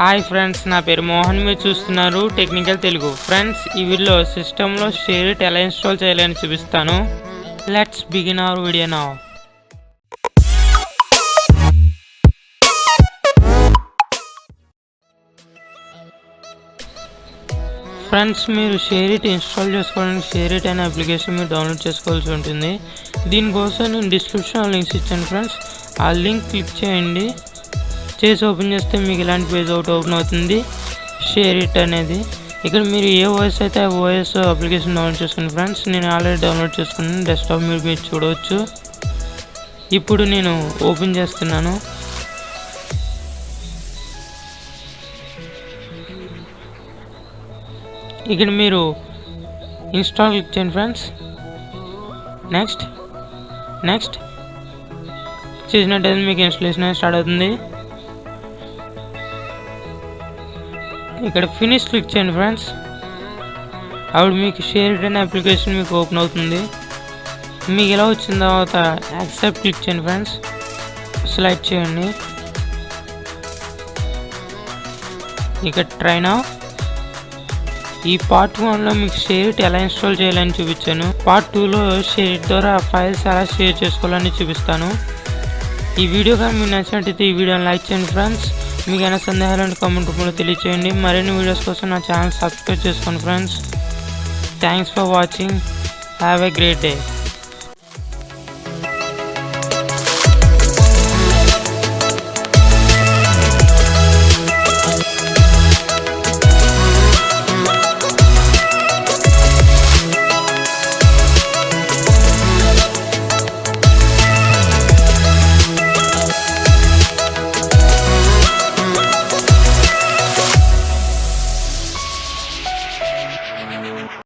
Hi friends, నా పేరు మోహన్. మీరు చూస్తున్నారు టెక్నికల్ తెలుగు. ఫ్రెండ్స్, ఈ వీడియోలో సిస్టంలో షేరిట్ ఎలా ఇన్స్టాల్ చేయాలని చూపిస్తాను. Let's begin our video now. Friends, మీరు షేరిట్ ఇన్స్టాల్ చేసుకోవడానికి షేరిట్ అనే అప్లికేషన్ మీరు డౌన్లోడ్ చేసుకోవాల్సి ఉంటుంది. దీనికోసం నేను డిస్క్రిప్షన్లో లింక్స్ ఇచ్చాను ఫ్రెండ్స్. ఆ లింక్ క్లిక్ చేయండి. చేసి ఓపెన్ చేస్తే మీకు ఇలాంటి పేజ్ ఒకటి ఓపెన్ అవుతుంది, షేరిట్ అనేది. ఇక్కడ మీరు ఏ ఓఎస్ అయితే ఆ ఓఎస్ అప్లికేషన్ డౌన్లోడ్ చేసుకోండి ఫ్రెండ్స్. నేను ఆల్రెడీ డౌన్లోడ్ చేసుకున్నాను. డెస్క్టాప్ మీరు చూడవచ్చు. ఇప్పుడు నేను ఓపెన్ చేస్తున్నాను. ఇక్కడ మీరు ఇన్స్టాల్ క్లిక్ చేయండి ఫ్రెండ్స్. నెక్స్ట్ చేసినట్టయితే మీకు ఇన్స్టాలేషన్ స్టార్ట్ అవుతుంది. ఇక్కడ ఫినిష్ క్లిక్ చేయండి ఫ్రెండ్స్. అప్పుడు మీకు షేరిట్ అనే అప్లికేషన్ మీకు ఓపెన్ అవుతుంది. మీకు ఇలా వచ్చిన తర్వాత యాక్సెప్ట్ క్లిక్ చేయండి ఫ్రెండ్స్. సెలెక్ట్ చేయండి. ఇక్కడ ట్రై నౌ. ఈ పార్ట్ 1లో మీకు షేరిట్ ఎలా ఇన్స్టాల్ చేయాలని చూపించాను. పార్ట్ 2లో షేరిట్ ద్వారా ఫైల్స్ ఎలా షేర్ చేసుకోవాలని చూపిస్తాను. ఈ వీడియో కానీ మీకు నచ్చినట్టయితే ఈ వీడియోని లైక్ చేయండి ఫ్రెండ్స్. మీకు ఏమైనా సందేహాలు కామెంట్ రూపంలో తెలియచేయండి. మరిన్ని వీడియోస్ కోసం నా ఛానల్ సబ్స్క్రైబ్ చేసుకోండి friends. Thanks for watching. Have a great day.